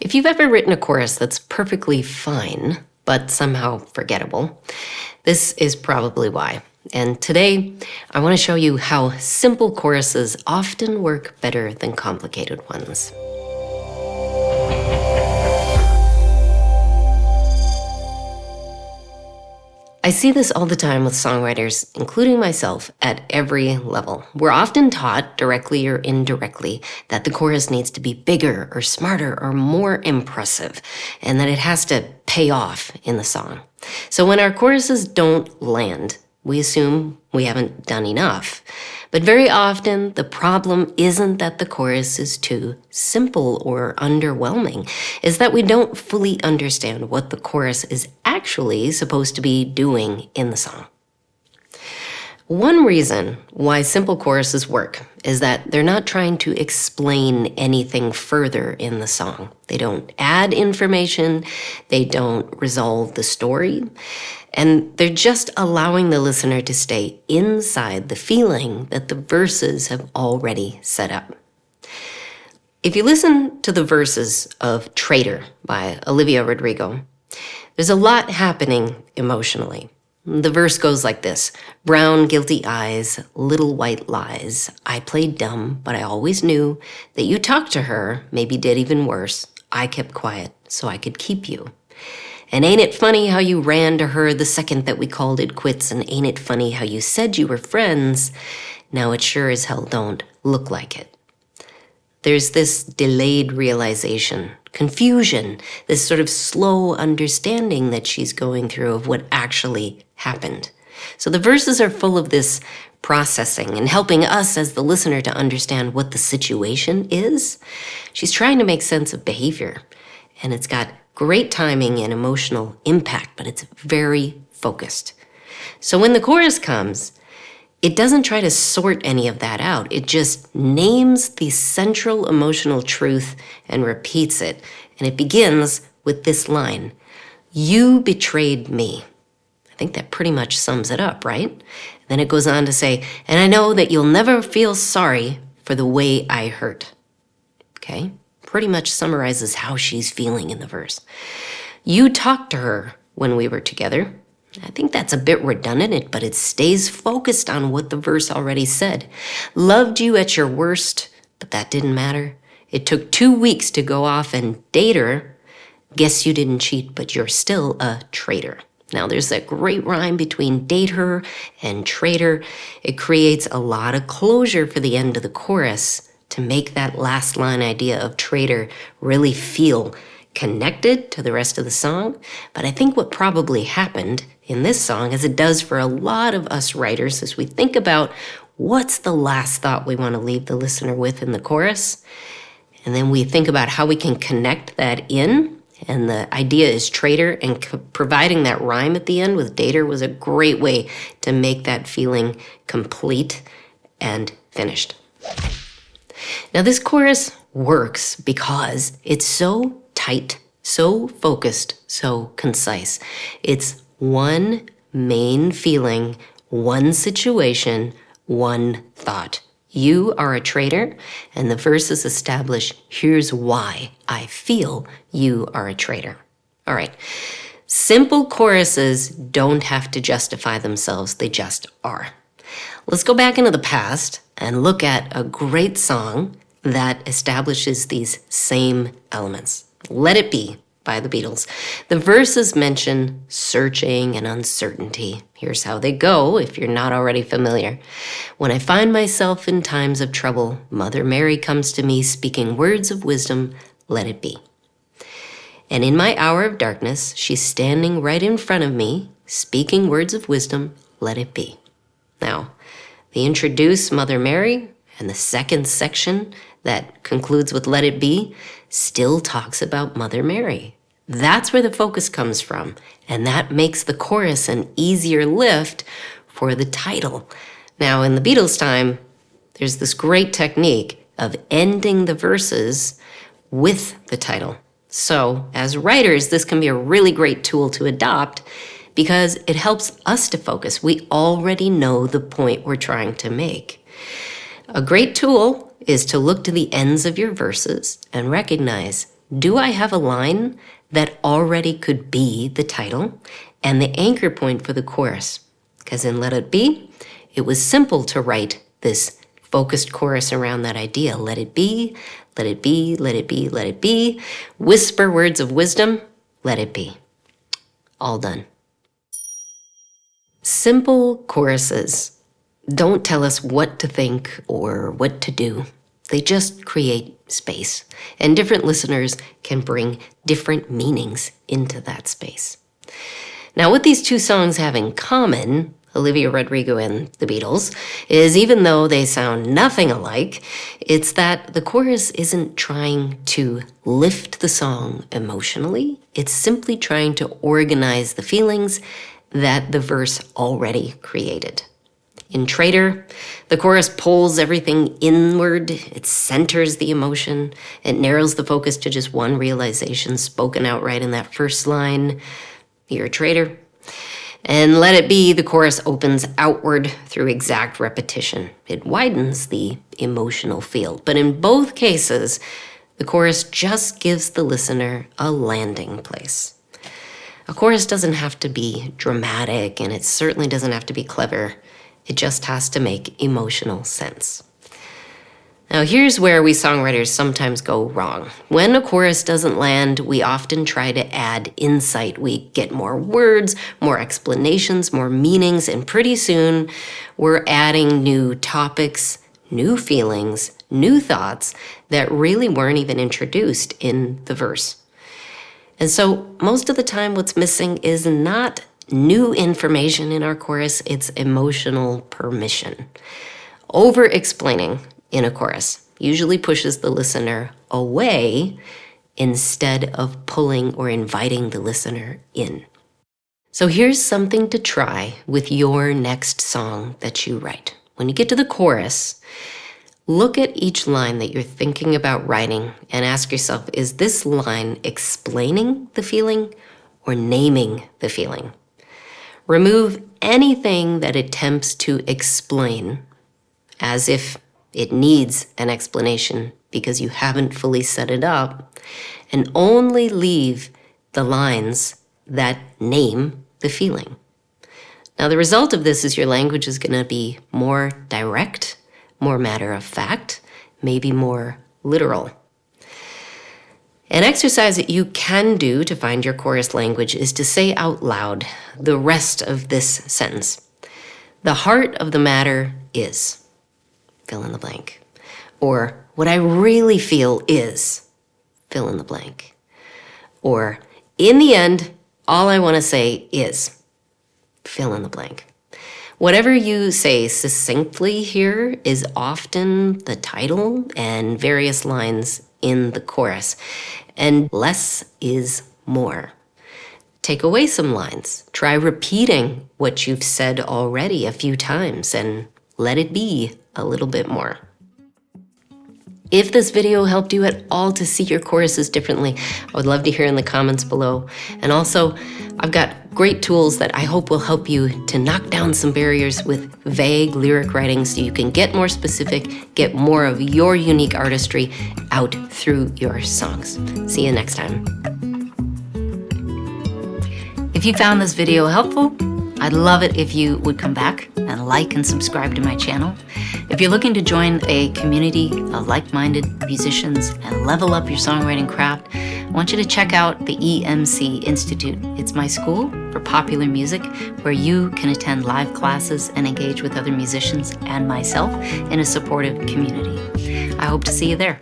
If you've ever written a chorus that's perfectly fine, but somehow forgettable, this is probably why. And today, I want to show you how simple choruses often work better than complicated ones. I see this all the time with songwriters, including myself, at every level. We're often taught, directly or indirectly, that the chorus needs to be bigger or smarter or more impressive, and that it has to pay off in the song. So when our choruses don't land, we assume we haven't done enough. But very often, the problem isn't that the chorus is too simple or underwhelming. It's that we don't fully understand what the chorus is actually supposed to be doing in the song. One reason why simple choruses work is that they're not trying to explain anything further in the song. They don't add information, they don't resolve the story, and they're just allowing the listener to stay inside the feeling that the verses have already set up. If you listen to the verses of Traitor by Olivia Rodrigo, there's a lot happening emotionally. The verse goes like this: brown, guilty eyes, little white lies. I played dumb, but I always knew that you talked to her, maybe did even worse. I kept quiet so I could keep you. And ain't it funny how you ran to her the second that we called it quits? And ain't it funny how you said you were friends? Now it sure as hell don't look like it. There's this delayed realization, confusion, this sort of slow understanding that she's going through of what actually happened. So the verses are full of this processing and helping us as the listener to understand what the situation is. She's trying to make sense of behavior, and it's got great timing and emotional impact, but it's very focused. So when the chorus comes, it doesn't try to sort any of that out. It just names the central emotional truth and repeats it. And it begins with this line: you betrayed me. I think that pretty much sums it up, right? Then it goes on to say, and I know that you'll never feel sorry for the way I hurt. Okay? Pretty much summarizes how she's feeling in the verse. You talked to her when we were together. I think that's a bit redundant, but it stays focused on what the verse already said. Loved you at your worst, but that didn't matter. It took 2 weeks to go off and date her. Guess you didn't cheat, but you're still a traitor. Now, there's that great rhyme between date her and traitor. It creates a lot of closure for the end of the chorus to make that last line idea of traitor really feel connected to the rest of the song. But I think what probably happened in this song, as it does for a lot of us writers, as we think about what's the last thought we want to leave the listener with in the chorus, and then we think about how we can connect that in, and the idea is traitor, and providing that rhyme at the end with dater was a great way to make that feeling complete and finished. Now this chorus works because it's so tight, so focused, so concise. It's one main feeling, one situation, one thought. You are a traitor, and the verses establish, here's why I feel you are a traitor. All right. Simple choruses don't have to justify themselves. They just are. Let's go back into the past and look at a great song that establishes these same elements. Let It Be by the Beatles. The verses mention searching and uncertainty. Here's how they go, if you're not already familiar. When I find myself in times of trouble, Mother Mary comes to me speaking words of wisdom, let it be. And in my hour of darkness, she's standing right in front of me, speaking words of wisdom, let it be. Now, they introduce Mother Mary, and the second section that concludes with let it be still talks about Mother Mary. That's where the focus comes from, and that makes the chorus an easier lift for the title. Now, in the Beatles' time, there's this great technique of ending the verses with the title. So, as writers, this can be a really great tool to adopt because it helps us to focus. We already know the point we're trying to make. A great tool is to look to the ends of your verses and recognize do I have a line that already could be the title and the anchor point for the chorus? Because in Let It Be, it was simple to write this focused chorus around that idea. Let it be, let it be, let it be, let it be. Whisper words of wisdom, let it be. All done. Simple choruses don't tell us what to think or what to do. They just create space, and different listeners can bring different meanings into that space. Now, what these two songs have in common, Olivia Rodrigo and the Beatles, is even though they sound nothing alike, it's that the chorus isn't trying to lift the song emotionally. It's simply trying to organize the feelings that the verse already created. In Traitor, the chorus pulls everything inward, it centers the emotion, it narrows the focus to just one realization spoken outright in that first line, "You're a traitor." And Let It Be, the chorus opens outward through exact repetition. It widens the emotional field. But in both cases, the chorus just gives the listener a landing place. A chorus doesn't have to be dramatic, and it certainly doesn't have to be clever. It just has to make emotional sense. Now, here's where we songwriters sometimes go wrong. When a chorus doesn't land, we often try to add insight. We get more words, more explanations, more meanings, and pretty soon we're adding new topics, new feelings, new thoughts that really weren't even introduced in the verse. And so most of the time what's missing is not new information in our chorus, it's emotional permission. Over-explaining in a chorus usually pushes the listener away instead of pulling or inviting the listener in. So here's something to try with your next song that you write. When you get to the chorus, look at each line that you're thinking about writing and ask yourself, is this line explaining the feeling or naming the feeling? Remove anything that attempts to explain as if it needs an explanation because you haven't fully set it up, and only leave the lines that name the feeling. Now, the result of this is your language is going to be more direct, more matter of fact, maybe more literal. An exercise that you can do to find your chorus language is to say out loud the rest of this sentence. The heart of the matter is, fill in the blank. Or, what I really feel is, fill in the blank. Or, in the end, all I want to say is, fill in the blank. Whatever you say succinctly here is often the title and various lines in the chorus. And less is more. Take away some lines. Try repeating what you've said already a few times and let it be a little bit more. If this video helped you at all to see your choruses differently, I would love to hear in the comments below. And also, I've got great tools that I hope will help you to knock down some barriers with vague lyric writing so you can get more specific, get more of your unique artistry out through your songs. See you next time. If you found this video helpful, I'd love it if you would come back and like and subscribe to my channel. If you're looking to join a community of like-minded musicians and level up your songwriting craft, I want you to check out the EMC Institute. It's my school for popular music where you can attend live classes and engage with other musicians and myself in a supportive community. I hope to see you there.